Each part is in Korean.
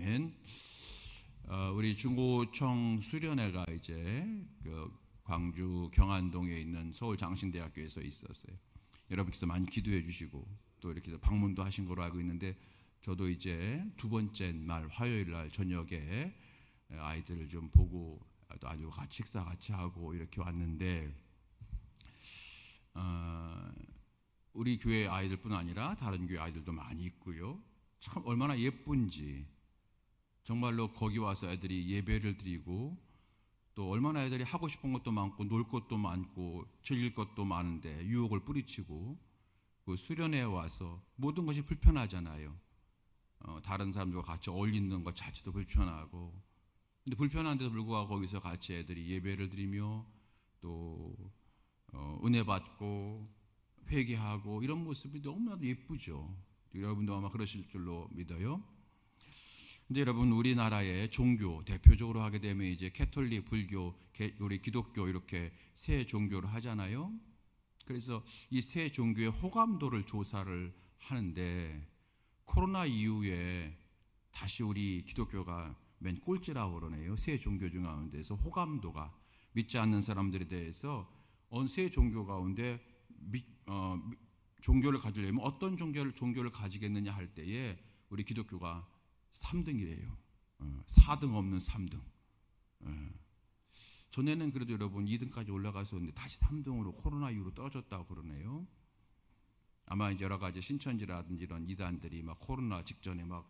아멘. 우리 중고청 수련회가 이제 그 광주 경안동에 있는 서울 장신대학교에서 있었어요. 여러분께서 많이 기도해 주시고 또 이렇게 방문도 하신 걸로 알고 있는데, 저도 이제 두 번째 날 화요일 날 저녁에 아이들을 좀 보고 또 아주 같이 식사 같이 하고 이렇게 왔는데, 우리 교회 아이들뿐 아니라 다른 교회 아이들도 많이 있고요. 참 얼마나 예쁜지, 정말로 거기 와서 애들이 예배를 드리고 또 얼마나 애들이 하고 싶은 것도 많고 놀 것도 많고 즐길 것도 많은데 유혹을 뿌리치고, 그 수련회에 와서 모든 것이 불편하잖아요. 다른 사람들과 같이 어울리는 것 자체도 불편하고, 근데 불편한데도 불구하고 거기서 같이 애들이 예배를 드리며 또 은혜 받고 회개하고 이런 모습이 너무나도 예쁘죠. 여러분도 아마 그러실 줄로 믿어요. 근데 여러분, 우리나라의 종교 대표적으로 하게 되면 이제 캐톨릭, 불교, 우리 기독교 이렇게 세 종교를 하잖아요. 그래서 이 세 종교의 호감도를 조사를 하는데, 코로나 이후에 다시 우리 기독교가 맨 꼴찌라고 그러네요. 세 종교 중 가운데서 호감도가, 믿지 않는 사람들에 대해서 세 종교 가운데 종교를 가지려면 어떤 종교를 가지겠느냐 할 때에 우리 기독교가 3등이래요. 4등 없는 3등. 전에는 그래도 여러분 2등까지 올라갔었는데 다시 3등으로 코로나 이후로 떨어졌다고 그러네요. 아마 이제 여러 가지 신천지라든지 이런 이단들이 막 코로나 직전에 막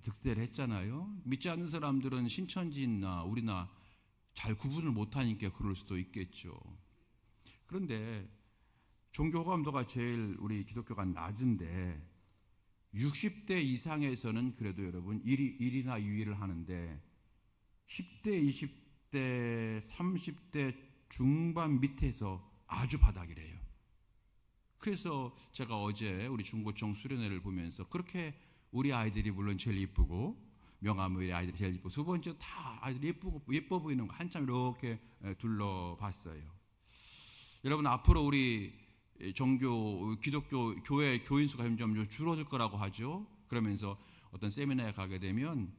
득세를 했잖아요. 믿지 않는 사람들은 신천지나 우리나 잘 구분을 못하니까 그럴 수도 있겠죠. 그런데 종교 호감도가 제일 우리 기독교가 낮은데 60대 이상에서는 그래도 여러분 1위나 2위를 하는데 10대, 20대, 30대 중반 밑에서 아주 바닥이래요. 그래서 제가 어제 우리 중고청 수련회를 보면서 그렇게 우리 아이들이 물론 제일 예쁘고 명함의 아이들이 제일 예쁘고 두 번째 다 아이들이 예뻐 보이는 거 한참 이렇게 둘러봤어요. 여러분, 앞으로 우리 종교, 기독교 교회 교인 수가 점점 줄어들 거라고 하죠. 그러면서 어떤 세미나에 가게 되면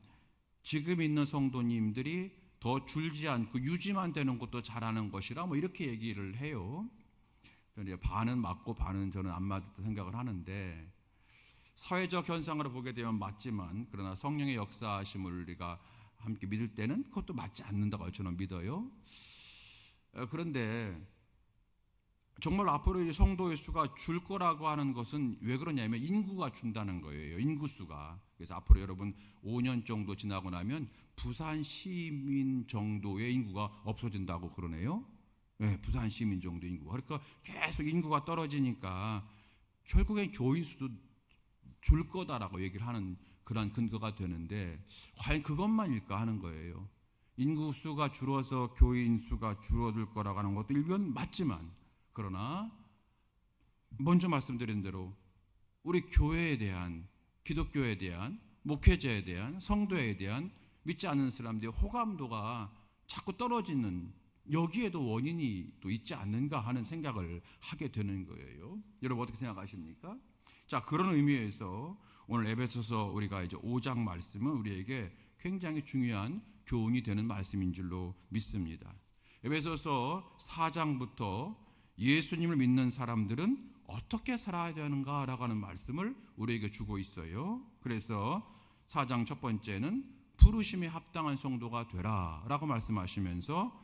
지금 있는 성도님들이 더 줄지 않고 유지만 되는 것도 잘하는 것이라 뭐 이렇게 얘기를 해요. 그런데 반은 맞고 반은 저는 안 맞았다 생각을 하는데, 사회적 현상으로 보게 되면 맞지만 그러나 성령의 역사하심을 우리가 함께 믿을 때는 그것도 맞지 않는다고 저는 믿어요. 그런데 정말 앞으로 이 성도의 수가 줄 거라고 하는 것은 왜 그러냐면 인구가 준다는 거예요. 인구수가. 그래서 앞으로 여러분 5년 정도 지나고 나면 부산 시민 정도의 인구가 없어진다고 그러네요. 네, 부산 시민 정도 인구가. 그러니까 계속 인구가 떨어지니까 결국엔 교인 수도 줄 거다라고 얘기를 하는 그런 근거가 되는데, 과연 그것만일까 하는 거예요. 인구수가 줄어서 교인 수가 줄어들 거라고 하는 것도 일면 맞지만, 그러나 먼저 말씀드린 대로 우리 교회에 대한, 기독교에 대한, 목회자에 대한, 성도에 대한 믿지 않는 사람들의 호감도가 자꾸 떨어지는, 여기에도 원인이 또 있지 않는가 하는 생각을 하게 되는 거예요. 여러분 어떻게 생각하십니까? 자, 그런 의미에서 오늘 에베소서 우리가 이제 5장 말씀은 우리에게 굉장히 중요한 교훈이 되는 말씀인 줄로 믿습니다. 에베소서 4장부터 예수님을 믿는 사람들은 어떻게 살아야 되는가라고 하는 말씀을 우리에게 주고 있어요. 그래서 4장 첫 번째는 부르심에 합당한 성도가 되라 라고 말씀하시면서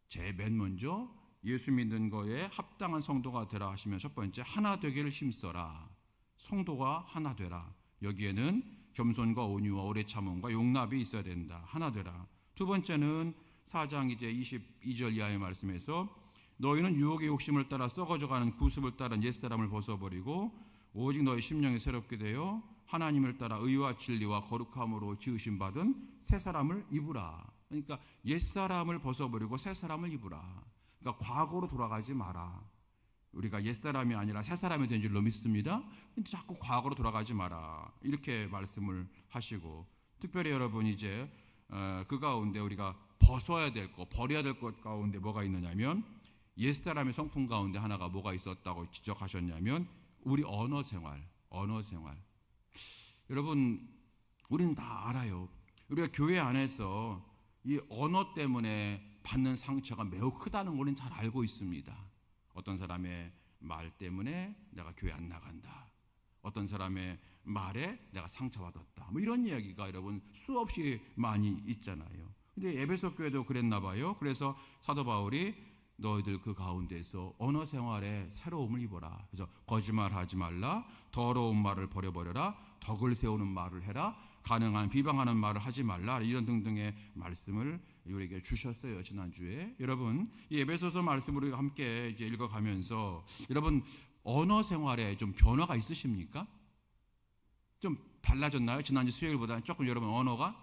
제일 맨 먼저 예수 믿는 거에 합당한 성도가 되라 하시면 첫 번째, 하나 되기를 힘써라. 성도가 하나 되라. 여기에는 겸손과 온유와 오래 참음과 용납이 있어야 된다. 하나 되라. 두 번째는 4장 이제 22절 이하의 말씀에서 너희는 유혹의 욕심을 따라 썩어져가는 구습을 따른 옛사람을 벗어버리고 오직 너희 심령이 새롭게 되어 하나님을 따라 의와 진리와 거룩함으로 지으심 받은 새 사람을 입으라. 그러니까 옛사람을 벗어버리고 새 사람을 입으라. 그러니까 과거로 돌아가지 마라. 우리가 옛사람이 아니라 새사람이 된 줄로 믿습니다. 근데 자꾸 과거로 돌아가지 마라. 이렇게 말씀을 하시고, 특별히 여러분 이제 그 가운데 우리가 벗어야 될 것, 버려야 될 것 가운데 뭐가 있느냐면, 옛사람의 성품 가운데 하나가 뭐가 있었다고 지적하셨냐면 우리 언어 생활. 여러분 우리는 다 알아요. 우리가 교회 안에서 이 언어 때문에 받는 상처가 매우 크다는 걸 우리는 잘 알고 있습니다. 어떤 사람의 말 때문에 내가 교회 안 나간다. 어떤 사람의 말에 내가 상처받았다. 뭐 이런 이야기가 여러분 수없이 많이 있잖아요. 근데 에베소 교회도 그랬나 봐요. 그래서 사도 바울이 너희들 그 가운데서 언어 생활에 새로움을 입어라. 그래서 거짓말하지 말라. 더러운 말을 버려버려라. 덕을 세우는 말을 해라. 가능한 비방하는 말을 하지 말라. 이런 등등의 말씀을 우리에게 주셨어요. 지난주에. 여러분, 이 에베소서 말씀을 우리가 함께 이제 읽어가면서 여러분 언어 생활에 좀 변화가 있으십니까? 좀 달라졌나요? 지난주 수요일보다는 조금 여러분 언어가?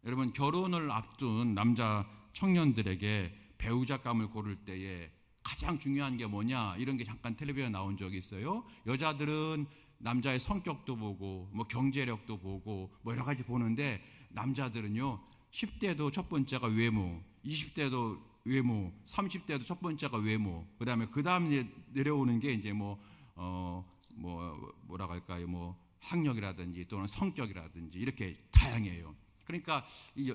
여러분 결혼을 앞둔 남자 청년들에게 배우자감을 고를 때에 가장 중요한 게 뭐냐 이런 게 잠깐 텔레비전에 나온 적이 있어요. 여자들은 남자의 성격도 보고 뭐 경제력도 보고 뭐 여러 가지 보는데 남자들은요 10대도 첫 번째가 외모, 20대도 외모, 30대도 첫 번째가 외모, 그다음에 내려오는 게 이제 뭐라고 할까요? 뭐 학력이라든지 또는 성격이라든지 이렇게 다양해요. 그러니까 이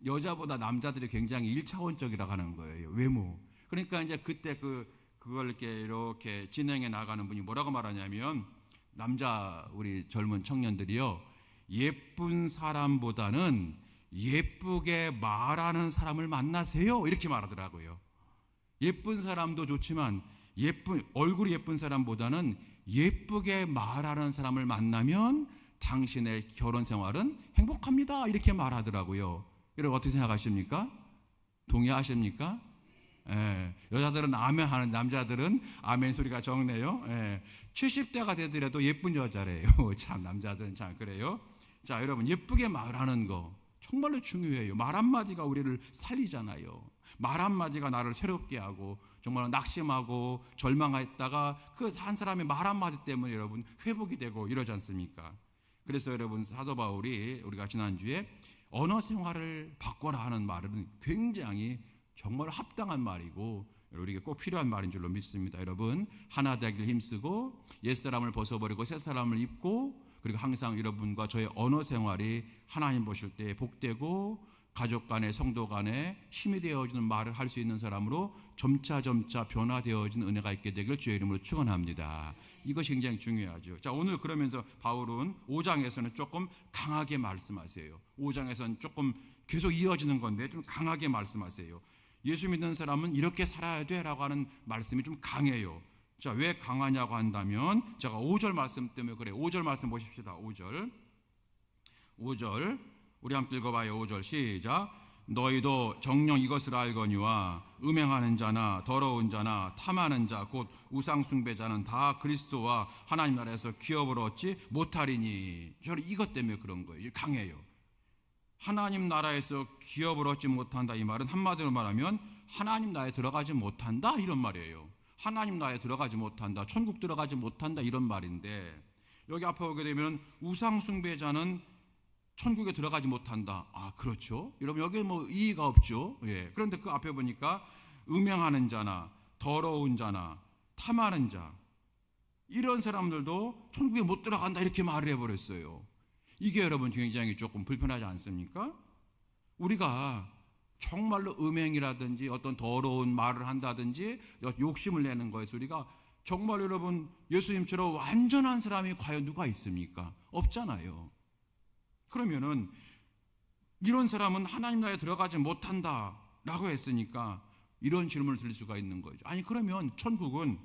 여자보다 남자들이 굉장히 1차원적이라고 하는 거예요. 외모. 그러니까 이제 그때 그걸 이렇게 진행해 나가는 분이 뭐라고 말하냐면 남자 우리 젊은 청년들이요. 예쁜 사람보다는 예쁘게 말하는 사람을 만나세요. 이렇게 말하더라고요. 예쁜 사람도 좋지만 얼굴이 예쁜 사람보다는 예쁘게 말하는 사람을 만나면 당신의 결혼 생활은 행복합니다. 이렇게 말하더라고요. 여러분 어떻게 생각하십니까? 동의하십니까? 예, 여자들은 아멘 하는 남자들은 아멘 소리가 적네요. 예, 70대가 되더라도 예쁜 여자래요. 참 남자들은 참 그래요. 자 여러분 예쁘게 말하는 거 정말로 중요해요. 말 한마디가 우리를 살리잖아요. 말 한마디가 나를 새롭게 하고 정말 낙심하고 절망했다가 그 한 사람의 말 한마디 때문에 여러분 회복이 되고 이러지 않습니까? 그래서 여러분 사도 바울이 우리가 지난주에 언어 생활을 바꿔라 하는 말은 굉장히 정말 합당한 말이고 우리에게 꼭 필요한 말인 줄로 믿습니다. 여러분 하나 되길 힘쓰고 옛사람을 벗어버리고 새사람을 입고 그리고 항상 여러분과 저의 언어 생활이 하나님 보실 때 복되고 가족 간에 성도 간에 힘이 되어지는 말을 할 수 있는 사람으로 점차 변화되어지는 은혜가 있게 되길 주의 이름으로 축원합니다. 이것이 굉장히 중요하죠. 자 오늘 그러면서 바울은 5장에서는 조금 강하게 말씀하세요. 5장에서는 조금 계속 이어지는 건데 좀 강하게 말씀하세요. 예수 믿는 사람은 이렇게 살아야 돼라고 하는 말씀이 좀 강해요. 자, 왜 강하냐고 한다면 제가 5절 말씀 때문에 그래요. 5절 말씀 보십시다. 5절 우리 함께 읽어봐요. 5절 시작. 너희도 정녕 이것을 알거니와 음행하는 자나 더러운 자나 탐하는 자 곧 우상 숭배자는 다 그리스도와 하나님 나라에서 기업을 얻지 못하리니. 저는 이것 때문에 그런 거예요. 강해요. 하나님 나라에서 기업을 얻지 못한다 이 말은 한마디로 말하면 하나님 나라에 들어가지 못한다 이런 말이에요. 하나님 나라에 들어가지 못한다, 천국 들어가지 못한다 이런 말인데 여기 앞에 보게 되면 우상 숭배자는 천국에 들어가지 못한다. 아 그렇죠. 여러분 여기 뭐 이의가 없죠. 예. 그런데 그 앞에 보니까 음행하는 자나 더러운 자나 탐하는 자 이런 사람들도 천국에 못 들어간다 이렇게 말을 해버렸어요. 이게 여러분 굉장히 조금 불편하지 않습니까? 우리가 정말로 음행이라든지 어떤 더러운 말을 한다든지 욕심을 내는 거에서 우리가 정말 여러분 예수님처럼 완전한 사람이 과연 누가 있습니까? 없잖아요. 그러면은 이런 사람은 하나님 나라에 들어가지 못한다라고 했으니까 이런 질문을 드릴 수가 있는 거죠. 아니 그러면 천국은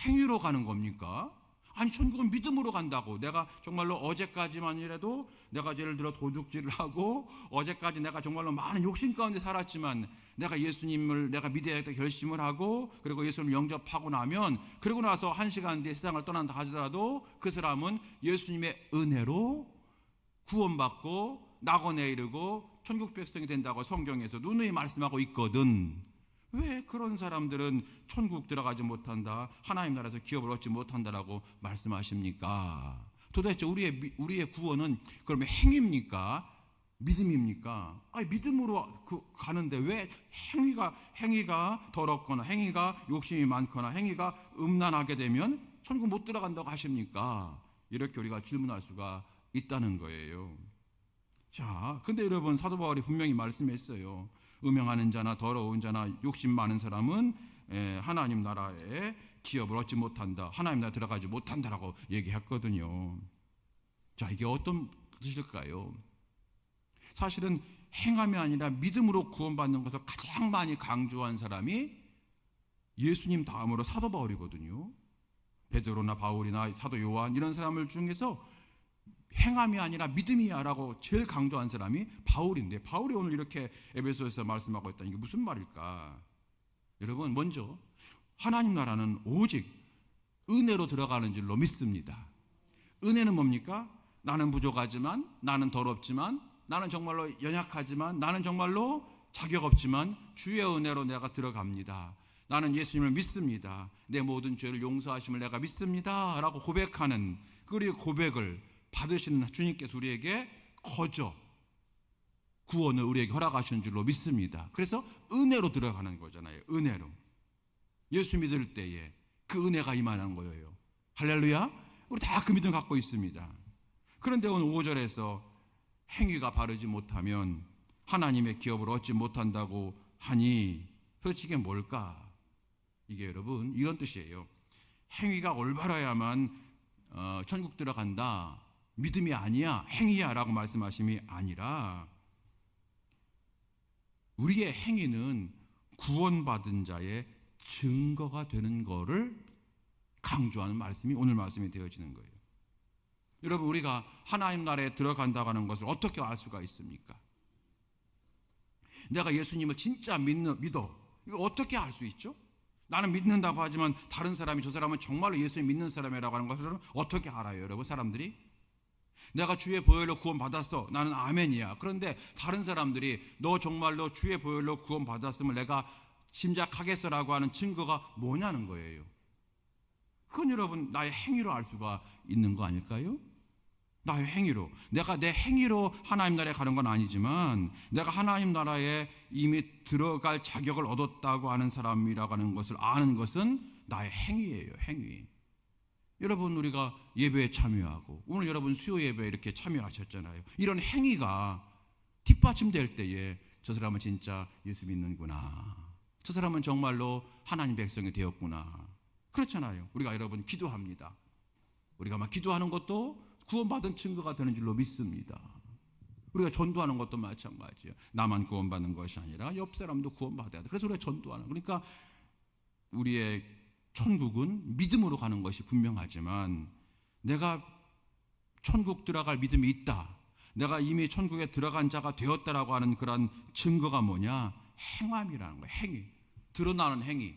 행위로 가는 겁니까? 아니 천국은 믿음으로 간다고. 내가 정말로 어제까지만이라도 내가 예를 들어 도둑질을 하고 어제까지 내가 정말로 많은 욕심 가운데 살았지만 내가 예수님을 내가 믿어야겠다 결심을 하고 그리고 예수님을 영접하고 나면 그러고 나서 한 시간 뒤에 세상을 떠난다 하더라도 그 사람은 예수님의 은혜로 구원받고 낙원에 이르고 천국 백성이 된다고 성경에서 누누이 말씀하고 있거든. 왜 그런 사람들은 천국 들어가지 못한다, 하나님 나라에서 기업을 얻지 못한다라고 말씀하십니까? 도대체 우리의 구원은 그러면 행위입니까? 믿음입니까? 아니 믿음으로 가는데 왜 행위가 더럽거나 행위가 욕심이 많거나 행위가 음란하게 되면 천국 못 들어간다고 하십니까? 이렇게 우리가 질문할 수가 있다는 거예요. 자, 근데 여러분, 사도 바울이 분명히 말씀했어요. 음행하는 자나 더러운 자나 욕심 많은 사람은 하나님 나라에 기업을 얻지 못한다, 하나님 나라에 들어가지 못한다라고 얘기했거든요. 자, 이게 어떤 뜻일까요? 사실은 행함이 아니라 믿음으로 구원받는 것을 가장 많이 강조한 사람이 예수님 다음으로 사도 바울이거든요. 베드로나 바울이나 사도 요한 이런 사람들 중에서 행함이 아니라 믿음이야라고 제일 강조한 사람이 바울인데, 바울이 오늘 이렇게 에베소에서 말씀하고 있다는 게 무슨 말일까? 여러분, 먼저 하나님 나라는 오직 은혜로 들어가는 줄로 믿습니다. 은혜는 뭡니까? 나는 부족하지만, 나는 더럽지만, 나는 정말로 연약하지만, 나는 정말로 자격 없지만 주의 은혜로 내가 들어갑니다. 나는 예수님을 믿습니다. 내 모든 죄를 용서하심을 내가 믿습니다 라고 고백하는, 그리고 고백을 받으시는 주님께서 우리에게 거저 구원을 우리에게 허락하시는 줄로 믿습니다. 그래서 은혜로 들어가는 거잖아요. 은혜로. 예수 믿을 때에 그 은혜가 임하는 거예요. 할렐루야. 우리 다 그 믿음 갖고 있습니다. 그런데 오늘 5절에서 행위가 바르지 못하면 하나님의 기업을 얻지 못한다고 하니, 도대체 이게 뭘까? 이게 여러분 이런 뜻이에요. 행위가 올바라야만 천국 들어간다, 믿음이 아니야, 행위야 라고 말씀하심이 아니라, 우리의 행위는 구원받은 자의 증거가 되는 것을 강조하는 말씀이 오늘 말씀이 되어지는 거예요. 여러분, 우리가 하나님 나라에 들어간다고 하는 것을 어떻게 알 수가 있습니까? 내가 예수님을 진짜 믿어, 이거 어떻게 알 수 있죠? 나는 믿는다고 하지만 다른 사람이 저 사람은 정말로 예수님 믿는 사람이라고 하는 것을 어떻게 알아요, 여러분? 사람들이 내가 주의 보혈로 구원 받았어, 나는 아멘이야. 그런데 다른 사람들이 너 정말로 주의 보혈로 구원 받았음을 내가 짐작하겠어라고 하는 증거가 뭐냐는 거예요. 그건 여러분 나의 행위로 알 수가 있는 거 아닐까요? 나의 행위로, 내가 내 행위로 하나님 나라에 가는 건 아니지만 내가 하나님 나라에 이미 들어갈 자격을 얻었다고 하는 사람이라고 하는 것을 아는 것은 나의 행위예요. 행위. 여러분, 우리가 예배에 참여하고 오늘 여러분 수요 예배에 이렇게 참여하셨잖아요. 이런 행위가 뒷받침될 때에 저 사람은 진짜 예수 믿는구나, 저 사람은 정말로 하나님 백성이 되었구나, 그렇잖아요. 우리가 여러분 기도합니다. 우리가 막 기도하는 것도 구원받은 증거가 되는 줄로 믿습니다. 우리가 전도하는 것도 마찬가지예요. 나만 구원받는 것이 아니라 옆 사람도 구원받아야 돼. 그래서 우리가 전도하는, 그러니까 우리의 천국은 믿음으로 가는 것이 분명하지만, 내가 천국 들어갈 믿음이 있다, 내가 이미 천국에 들어간 자가 되었다라고 하는 그런 증거가 뭐냐? 행함이라는 거예요. 행위. 드러나는 행위.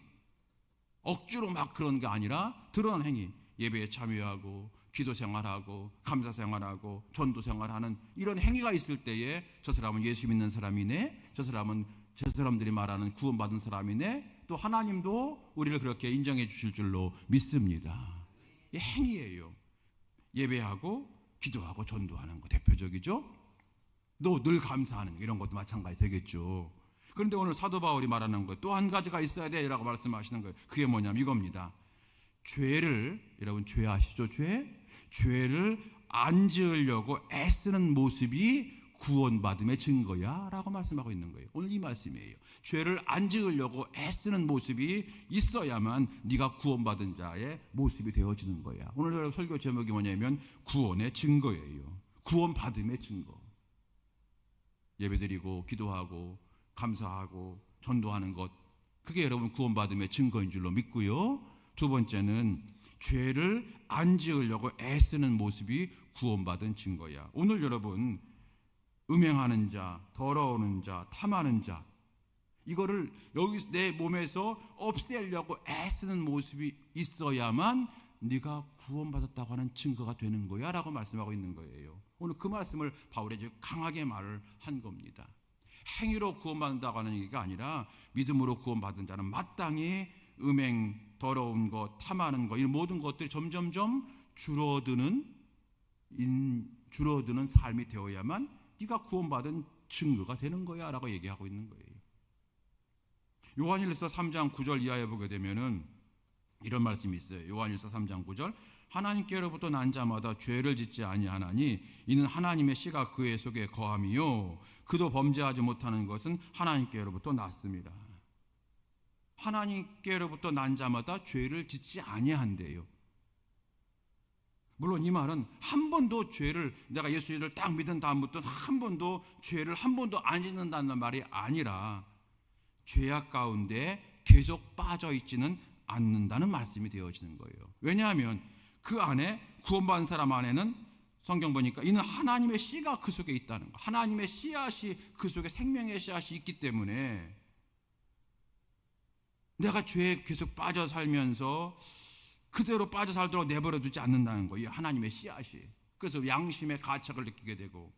억지로 막 그런 게 아니라 드러나는 행위. 예배에 참여하고 기도 생활하고 감사 생활하고 전도 생활하는 이런 행위가 있을 때에 저 사람은 예수 믿는 사람이네, 저 사람은 저 사람들이 말하는 구원받은 사람이네, 또 하나님도 우리를 그렇게 인정해 주실 줄로 믿습니다. 이 행위예요. 예배하고 기도하고 전도하는 거 대표적이죠. 또 늘 감사하는 이런 것도 마찬가지 되겠죠. 그런데 오늘 사도 바울이 말하는 것 또 한 가지가 있어야 돼라고 말씀하시는 거예요. 그게 뭐냐면 이겁니다. 죄를, 여러분 죄 아시죠? 죄를 안 지으려고 애쓰는 모습이 구원받음의 증거야 라고 말씀하고 있는 거예요. 오늘 이 말씀이에요. 죄를 안 지으려고 애쓰는 모습이 있어야만 네가 구원받은 자의 모습이 되어지는 거야. 오늘 설교 제목이 뭐냐면 구원의 증거예요. 구원받음의 증거. 예배드리고 기도하고 감사하고 전도하는 것, 그게 여러분 구원받음의 증거인 줄로 믿고요. 두 번째는 죄를 안 지으려고 애쓰는 모습이 구원받은 증거야. 오늘 여러분 음행하는 자, 더러우는 자, 탐하는 자, 이거를 여기 내 몸에서 없애려고 애쓰는 모습이 있어야만 네가 구원받았다고 하는 증거가 되는 거야 라고 말씀하고 있는 거예요. 오늘 그 말씀을 바울이 강하게 말을 한 겁니다. 행위로 구원받는다고 하는 얘기가 아니라 믿음으로 구원받은 자는 마땅히 음행, 더러운 것, 탐하는 것, 이 모든 것들이 점점점 줄어드는 삶이 되어야만 네가 구원받은 증거가 되는 거야 라고 얘기하고 있는 거예요. 요한일서 3장 9절 이하에 보게 되면은 이런 말씀이 있어요. 요한일서 3장 9절, 하나님께로부터 난 자마다 죄를 짓지 아니하나니 이는 하나님의 씨가 그의 속에 거함이요 그도 범죄하지 못하는 것은 하나님께로부터 났습니다. 하나님께로부터 난 자마다 죄를 짓지 아니한대요. 물론 이 말은 한 번도 죄를, 내가 예수님을 딱 믿은 다음부터 한 번도 죄를 한 번도 안 짓는다는 말이 아니라 죄악 가운데 계속 빠져 있지는 않는다는 말씀이 되어지는 거예요. 왜냐하면 그 안에, 구원받은 사람 안에는 성경 보니까 이는 하나님의 씨가 그 속에 있다는 거, 하나님의 씨앗이 그 속에, 생명의 씨앗이 있기 때문에 내가 죄에 계속 빠져 살면서 그대로 빠져 살도록 내버려 두지 않는다는 거예요. 하나님의 씨앗이. 그래서 양심의 가책을 느끼게 되고,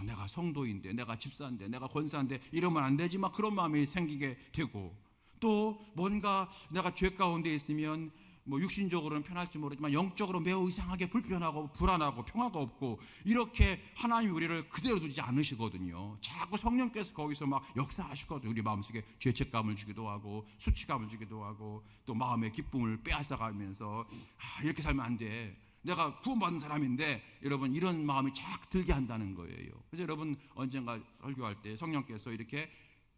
내가 성도인데, 내가 집사인데, 내가 권사인데 이러면 안 되지, 막 그런 마음이 생기게 되고, 또 뭔가 내가 죄 가운데 있으면 뭐 육신적으로는 편할지 모르지만 영적으로 매우 이상하게 불편하고 불안하고 평화가 없고, 이렇게 하나님이 우리를 그대로 두지 않으시거든요. 자꾸 성령께서 거기서 막 역사하시거든요. 우리 마음속에 죄책감을 주기도 하고 수치감을 주기도 하고 또 마음의 기쁨을 빼앗아가면서 이렇게 살면 안 돼, 내가 구원받은 사람인데, 여러분 이런 마음이 자꾸 들게 한다는 거예요. 그래서 여러분 언젠가 설교할 때 성령께서 이렇게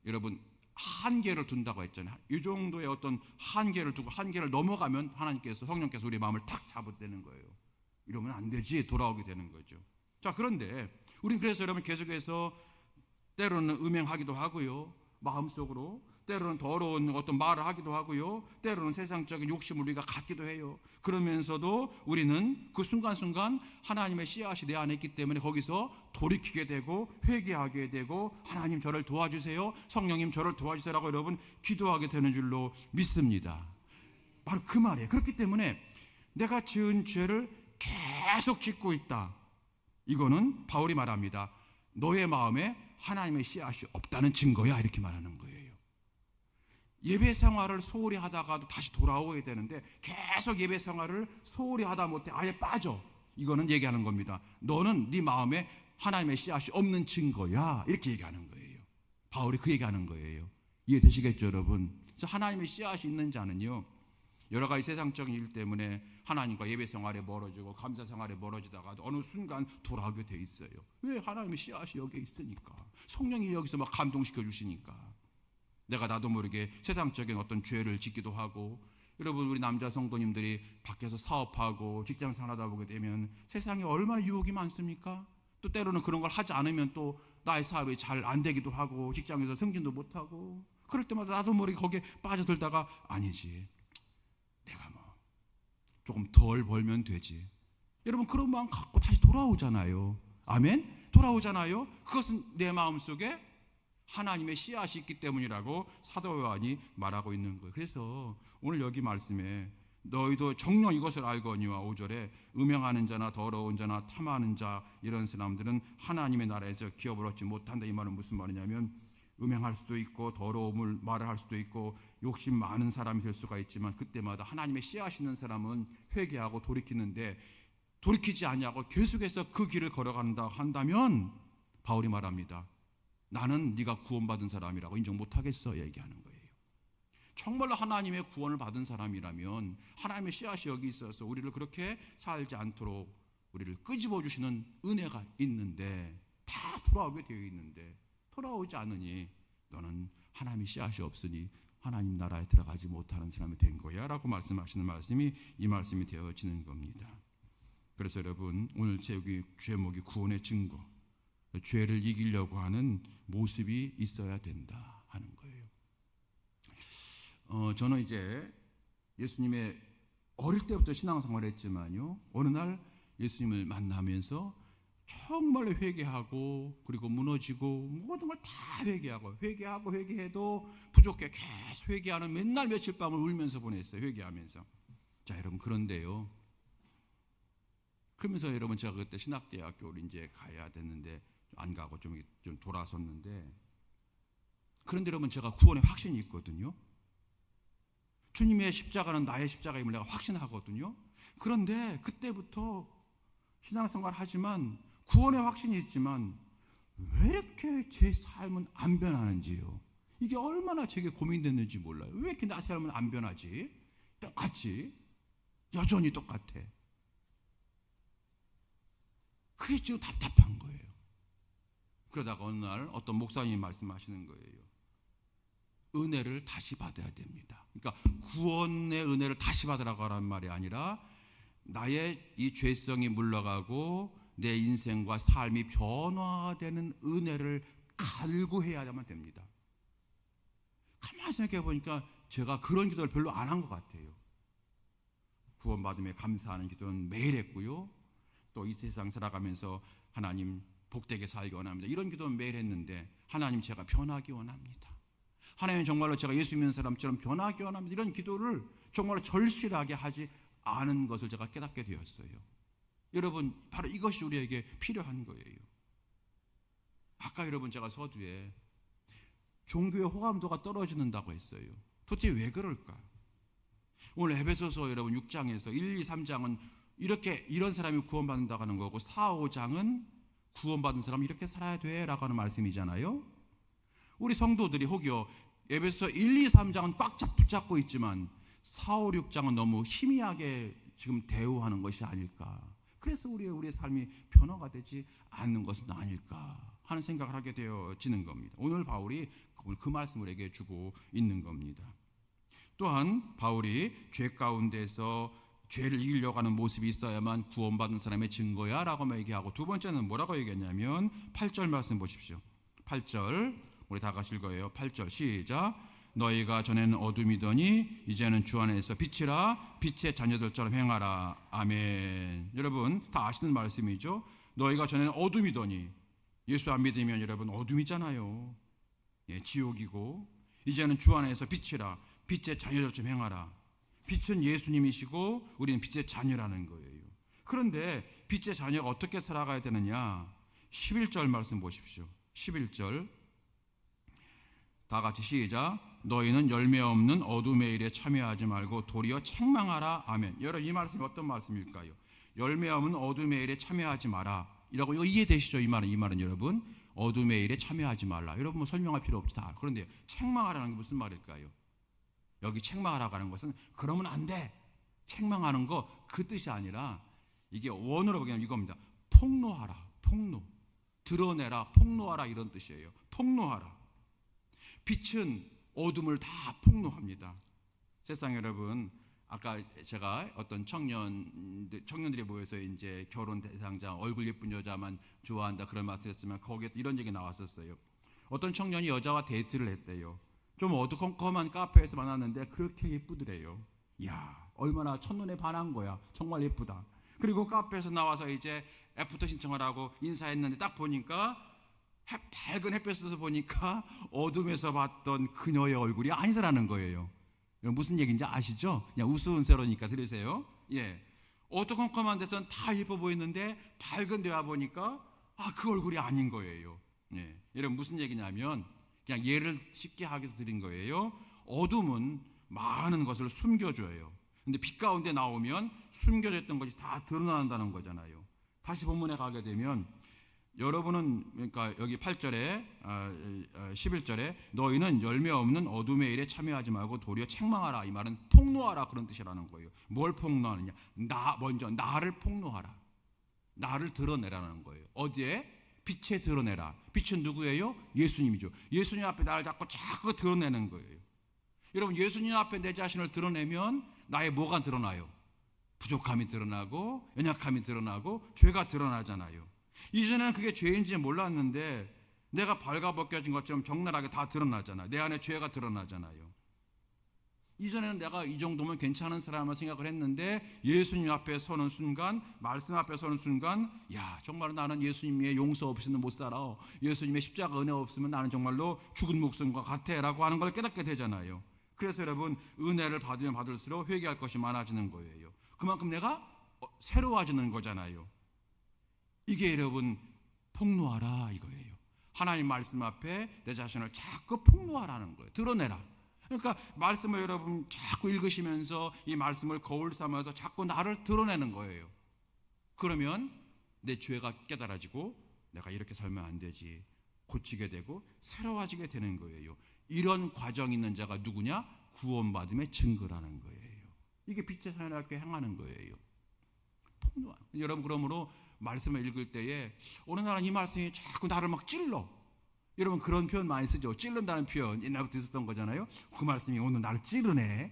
여러분 한계를 둔다고 했잖아요. 이 정도의 어떤 한계를 두고 한계를 넘어가면 하나님께서, 성령께서 우리 마음을 탁 잡아대는 거예요. 이러면 안 되지, 돌아오게 되는 거죠. 자, 그런데 우린 그래서 여러분 계속해서 때로는 음행하기도 하고요, 마음속으로 때로는 더러운 어떤 말을 하기도 하고요, 때로는 세상적인 욕심을 우리가 갖기도 해요. 그러면서도 우리는 그 순간순간 하나님의 씨앗이 내 안에 있기 때문에 거기서 돌이키게 되고 회개하게 되고, 하나님 저를 도와주세요, 성령님 저를 도와주세요라고 여러분 기도하게 되는 줄로 믿습니다. 바로 그 말이에요. 그렇기 때문에 내가 지은 죄를 계속 짓고 있다, 이거는 바울이 말합니다. 너의 마음에 하나님의 씨앗이 없다는 증거야, 이렇게 말하는 거예요. 예배 생활을 소홀히 하다가도 다시 돌아오게 되는데 계속 예배 생활을 소홀히 하다 못해 아예 빠져, 이거는 얘기하는 겁니다. 너는 네 마음에 하나님의 씨앗이 없는 증거야, 이렇게 얘기하는 거예요. 바울이 그 얘기하는 거예요. 이해되시겠죠 여러분? 그래서 하나님의 씨앗이 있는 자는요, 여러 가지 세상적인 일 때문에 하나님과 예배 생활에 멀어지고 감사 생활에 멀어지다가도 어느 순간 돌아오게 돼 있어요. 왜? 하나님의 씨앗이 여기에 있으니까, 성령이 여기서 막 감동시켜 주시니까. 내가 나도 모르게 세상적인 어떤 죄를 짓기도 하고, 여러분 우리 남자 성도님들이 밖에서 사업하고 직장 생활하다 보게 되면 세상에 얼마나 유혹이 많습니까? 또 때로는 그런 걸 하지 않으면 또 나의 사업이 잘 안 되기도 하고 직장에서 승진도 못하고, 그럴 때마다 나도 모르게 거기에 빠져들다가 아니지, 내가 뭐 조금 덜 벌면 되지, 여러분 그런 마음 갖고 다시 돌아오잖아요. 아멘? 돌아오잖아요. 그것은 내 마음속에 하나님의 씨앗이 있기 때문이라고 사도 요한이 말하고 있는 거예요. 그래서 오늘 여기 말씀에 너희도 정녕 이것을 알거니와 5절에 음행하는 자나 더러운 자나 탐하는 자, 이런 사람들은 하나님의 나라에서 기업을 얻지 못한다. 이 말은 무슨 말이냐면, 음행할 수도 있고 더러움을 말을 할 수도 있고 욕심 많은 사람이 될 수가 있지만, 그때마다 하나님의 씨앗이 있는 사람은 회개하고 돌이키는데, 돌이키지 않냐고 계속해서 그 길을 걸어간다 한다면 바울이 말합니다. 나는 네가 구원받은 사람이라고 인정 못하겠어, 얘기하는 거예요. 정말로 하나님의 구원을 받은 사람이라면 하나님의 씨앗이 여기 있어서 우리를 그렇게 살지 않도록 우리를 끄집어 주시는 은혜가 있는데, 다 돌아오게 되어 있는데 돌아오지 않으니 너는 하나님의 씨앗이 없으니 하나님 나라에 들어가지 못하는 사람이 된 거야 라고 말씀하시는 말씀이 이 말씀이 되어지는 겁니다. 그래서 여러분 오늘 제목이 구원의 증거, 죄를 이기려고 하는 모습이 있어야 된다 하는 거예요. 저는 이제 예수님의 어릴 때부터 신앙생활을 했지만요, 어느 날 예수님을 만나면서 정말 회개하고, 그리고 무너지고 모든 걸 다 회개하고 회개해도 부족해 계속 회개하는, 맨날 며칠 밤을 울면서 보냈어요, 회개하면서. 자 여러분, 그런데요, 그러면서 여러분 제가 그때 신학대학교를 이제 가야 됐는데 안 가고 좀 돌아섰는데, 그런데 여러분 제가 구원의 확신이 있거든요. 주님의 십자가는 나의 십자가임을 내가 확신하거든요. 그런데 그때부터 신앙생활 하지만 구원의 확신이 있지만 왜 이렇게 제 삶은 안 변하는지요. 이게 얼마나 제게 고민됐는지 몰라요. 왜 이렇게 나 삶은 안 변하지? 똑같지? 여전히 똑같아. 그게 지금 답답한 거예요. 그러다가 어느 날 어떤 목사님이 말씀하시는 거예요. 은혜를 다시 받아야 됩니다. 그러니까 구원의 은혜를 다시 받으라고 하는 말이 아니라 나의 이 죄성이 물러가고 내 인생과 삶이 변화되는 은혜를 갈구해야만 됩니다. 가만히 생각해 보니까 제가 그런 기도를 별로 안 한 것 같아요. 구원받음에 감사하는 기도는 매일 했고요. 또 이 세상 살아가면서 하나님 복되게 살기 원합니다. 이런 기도는 매일 했는데 하나님 제가 변하기 원합니다. 하나님 정말로 제가 예수 믿는 사람처럼 변하기 원합니다. 이런 기도를 정말로 절실하게 하지 않은 것을 제가 깨닫게 되었어요. 여러분 바로 이것이 우리에게 필요한 거예요. 아까 여러분 제가 서두에 종교의 호감도가 떨어진다고 했어요. 도대체 왜 그럴까? 오늘 에베소서 여러분 6장에서 1, 2, 3장은 이런 사람이 구원받는다고 하는 거고 4, 5장은 구원받은 사람은 이렇게 살아야 돼라고 하는 말씀이잖아요. 우리 성도들이 혹여 에베소서 1, 2, 3장은 꽉 붙잡고 있지만 4, 5, 6장은 너무 희미하게 지금 대우하는 것이 아닐까. 그래서 우리의 삶이 변화가 되지 않는 것은 아닐까 하는 생각을 하게 되어지는 겁니다. 오늘 바울이 그 말씀을 우리에게 주고 있는 겁니다. 또한 바울이 죄 가운데서 죄를 이기려고 하는 모습이 있어야만 구원받은 사람의 증거야 라고 얘기하고, 두 번째는 뭐라고 얘기했냐면 8절 말씀 보십시오. 8절 우리 다 같이 읽어요. 8절 시작. 너희가 전에는 어둠이더니 이제는 주 안에서 빛이라. 빛의 자녀들처럼 행하라. 아멘. 여러분 다 아시는 말씀이죠. 너희가 전에는 어둠이더니, 예수 안 믿으면 여러분 어둠이잖아요. 지옥이고, 이제는 주 안에서 빛이라. 빛의 자녀들처럼 행하라. 빛은 예수님이시고 우리는 빛의 자녀라는 거예요. 그런데 빛의 자녀가 어떻게 살아가야 되느냐? 11절 말씀 보십시오. 11절 다 같이 시작. 너희는 열매 없는 어둠의 일에 참여하지 말고 도리어 책망하라. 아멘. 여러분 이 말씀이 어떤 말씀일까요? 열매 없는 어둠의 일에 참여하지 마라. 이라고 이해되시죠? 이 말은 여러분 어둠의 일에 참여하지 말라. 여러분 뭐 설명할 필요 없지 다. 그런데 책망하라는 게 무슨 말일까요? 여기 책망하라고 하는 것은 그러면 안 돼, 책망하는 거 그 뜻이 아니라, 이게 원어로 보기에는 이겁니다. 폭로하라. 폭로, 드러내라, 폭로하라, 이런 뜻이에요. 폭로하라. 빛은 어둠을 다 폭로합니다. 세상 여러분, 아까 제가 어떤 청년들이 모여서 이제 결혼 대상자, 얼굴 예쁜 여자만 좋아한다 그런 말씀했지만 거기에 이런 얘기 나왔었어요. 어떤 청년이 여자와 데이트를 했대요. 좀 어두컴컴한 카페에서 만났는데 그렇게 예쁘더래요. 이야, 얼마나 첫눈에 반한 거야. 정말 예쁘다. 그리고 카페에서 나와서 이제 애프터 신청을 하고 인사했는데 딱 보니까 밝은 햇볕에서 보니까 어둠에서 봤던 그녀의 얼굴이 아니더라는 거예요. 무슨 얘기인지 아시죠? 그냥 우스운 세로니까 들으세요. 어두컴컴한 데서는 다 예뻐 보이는데 밝은 데 와 보니까 그 얼굴이 아닌 거예요. 여러분 무슨 얘기냐면, 그냥 예를 쉽게 하기 위해서 드린 거예요. 어둠은 많은 것을 숨겨줘요. 근데 빛 가운데 나오면 숨겨졌던 것이 다 드러난다는 거잖아요. 다시 본문에 가게 되면 여러분은, 그러니까 여기 8절에 11절에 너희는 열매 없는 어둠의 일에 참여하지 말고 도리어 책망하라. 이 말은 폭로하라 그런 뜻이라는 거예요. 뭘 폭로하느냐? 먼저 나를 폭로하라. 나를 드러내라는 거예요. 어디에? 빛에 드러내라. 빛은 누구예요? 예수님이죠. 예수님 앞에 나를 자꾸 드러내는 거예요. 여러분 예수님 앞에 내 자신을 드러내면 나의 뭐가 드러나요? 부족함이 드러나고 연약함이 드러나고 죄가 드러나잖아요. 이전에는 그게 죄인지 몰랐는데 내가 발가벗겨진 것처럼 적나라하게 다 드러나잖아요. 내 안에 죄가 드러나잖아요. 이전에는 내가 이 정도면 괜찮은 사람을 생각을 했는데 예수님 앞에 서는 순간, 말씀 앞에 서는 순간, 야 정말 나는 예수님의 용서 없이는 못 살아. 예수님의 십자가 은혜 없으면 나는 정말로 죽은 목숨과 같아 라고 하는 걸 깨닫게 되잖아요. 그래서 여러분 은혜를 받으면 받을수록 회개할 것이 많아지는 거예요. 그만큼 내가 새로워지는 거잖아요. 이게 여러분 폭로하라 이거예요. 하나님 말씀 앞에 내 자신을 자꾸 폭로하라는 거예요. 드러내라. 그러니까 말씀을 여러분 자꾸 읽으시면서 이 말씀을 거울 삼아서 자꾸 나를 드러내는 거예요. 그러면 내 죄가 깨달아지고 내가 이렇게 살면 안 되지, 고치게 되고 새로워지게 되는 거예요. 이런 과정이 있는 자가 누구냐? 구원받음의 증거라는 거예요. 이게 빛의 자녀답게 행하는 거예요. 폭로하는. 여러분 그러므로 말씀을 읽을 때에 어느 날은 이 말씀이 자꾸 나를 막 찔러. 여러분 그런 표현 많이 쓰죠. 찌른다는 표현 옛날부터 있었던 거잖아요. 그 말씀이 오늘 나를 찌르네.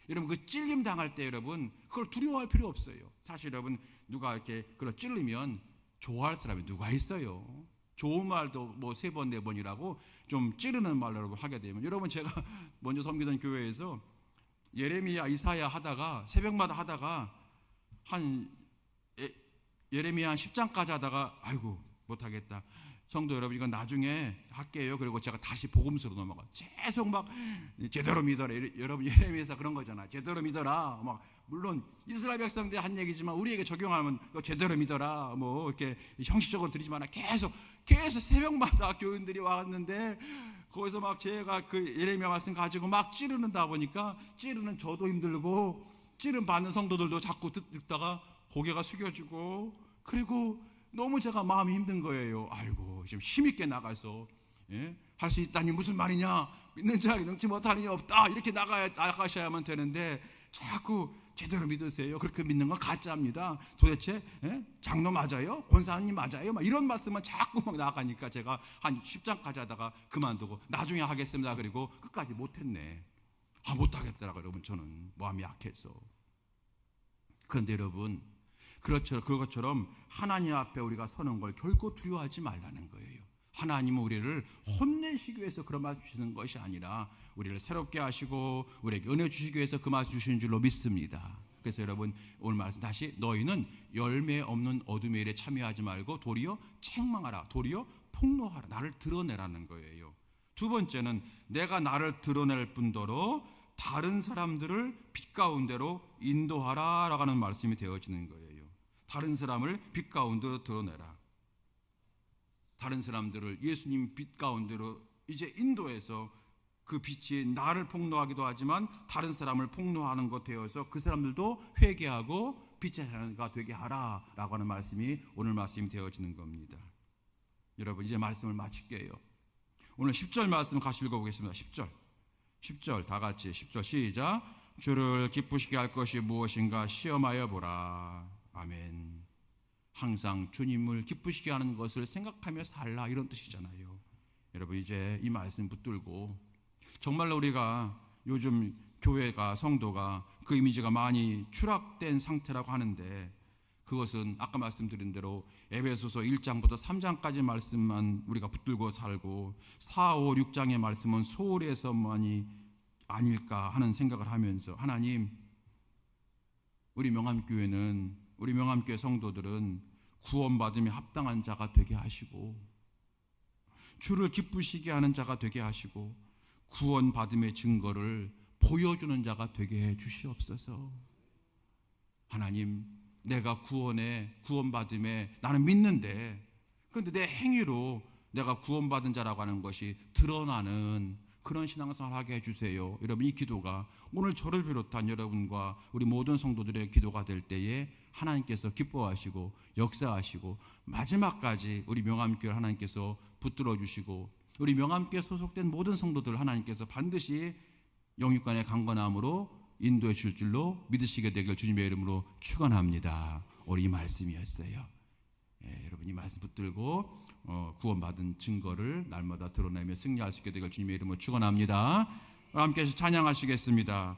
여러분 그 찔림 당할 때 여러분 그걸 두려워할 필요 없어요. 사실 여러분 누가 이렇게 그걸 찔르면 좋아할 사람이 누가 있어요. 좋은 말도 뭐 3번 4번이라고 좀 찌르는 말로 여러분 하게 되면, 여러분 제가 먼저 섬기던 교회에서 예레미야 이사야 하다가 새벽마다 하다가 한 예레미야 한 10장까지 하다가 아이고 못하겠다, 성도 여러분 이건 나중에 할게요. 그리고 제가 다시 복음서로 넘어가. 계속 막 제대로 믿어라. 여러분 예레미야에서 그런 거잖아. 제대로 믿어라. 막 물론 이스라엘 백성들 한 얘기지만 우리에게 적용하면 너 제대로 믿어라. 뭐 이렇게 형식적으로 드리지 마라. 계속 새벽마다 교인들이 왔는데 거기서 막 제가 그 예레미야 말씀 가지고 막 찌르는다 보니까 찌르는 저도 힘들고 찌름 받는 성도들도 자꾸 듣다가 고개가 숙여지고, 그리고 너무 제가 마음이 힘든 거예요. 아이고 지금 힘있게 나가서 할 수 있다니 무슨 말이냐, 믿는 자에게 능치 못할 일이 없다, 이렇게 나가셔야만 되는데 자꾸 제대로 믿으세요. 그렇게 믿는 건 가짜입니다. 도대체 장로 맞아요? 권사님 맞아요? 막 이런 말씀만 자꾸 막 나가니까 제가 한 10장까지 하다가 그만두고 나중에 하겠습니다. 그리고 끝까지 못했네. 못하겠더라고요. 여러분 저는 마음이 약해서. 그런데 여러분 그것처럼 하나님 앞에 우리가 서는 걸 결코 두려워하지 말라는 거예요. 하나님은 우리를 혼내시기 위해서 그런 말씀 주시는 것이 아니라 우리를 새롭게 하시고 우리에게 은혜 주시기 위해서 그 말씀 주시는 줄로 믿습니다. 그래서 여러분 오늘 말씀 다시, 너희는 열매 없는 어둠의 일에 참여하지 말고 도리어 책망하라, 도리어 폭로하라, 나를 드러내라는 거예요. 두 번째는 내가 나를 드러낼 뿐더러 다른 사람들을 빛 가운데로 인도하라 라고 하는 말씀이 되어지는 거예요. 다른 사람을 빛 가운데로 드러내라. 다른 사람들을 예수님 빛 가운데로 이제 인도해서 그 빛이 나를 폭로하기도 하지만 다른 사람을 폭로하는 것 되어서 그 사람들도 회개하고 빛의 자녀가 되게 하라 라고 하는 말씀이 오늘 말씀이 되어지는 겁니다. 여러분 이제 말씀을 마칠게요. 오늘 10절 말씀 같이 읽어보겠습니다. 10절 다 같이 10절 시작. 주를 기쁘시게 할 것이 무엇인가 시험하여 보라. 아멘. 항상 주님을 기쁘시게 하는 것을 생각하며 살라, 이런 뜻이잖아요. 여러분 이제 이 말씀 붙들고 정말로 우리가 요즘 교회가, 성도가 그 이미지가 많이 추락된 상태라고 하는데, 그것은 아까 말씀드린 대로 에베소서 1장부터 3장까지 말씀만 우리가 붙들고 살고 4, 5, 6장의 말씀은 소홀해서만이 아닐까 하는 생각을 하면서, 하나님 우리 명암교회는, 우리 명암교회 성도들은 구원받음에 합당한 자가 되게 하시고 주를 기쁘시게 하는 자가 되게 하시고 구원받음의 증거를 보여주는 자가 되게 해 주시옵소서. 하나님 내가 구원받음에 나는 믿는데, 그런데 내 행위로 내가 구원받은 자라고 하는 것이 드러나는 그런 신앙생활을 하게 해주세요. 여러분 이 기도가 오늘 저를 비롯한 여러분과 우리 모든 성도들의 기도가 될 때에 하나님께서 기뻐하시고 역사하시고 마지막까지 우리 명암교회를 하나님께서 붙들어 주시고 우리 명암교회 소속된 모든 성도들 하나님께서 반드시 영육간의 강건함으로 인도해 줄 줄로 믿으시게 되길 주님의 이름으로 축원합니다. 오늘 이 말씀이었어요. 여러분 이 말씀 붙들고 구원받은 증거를 날마다 드러내며 승리할 수 있게 되길 주님의 이름으로 축원합니다. 함께 찬양하시겠습니다.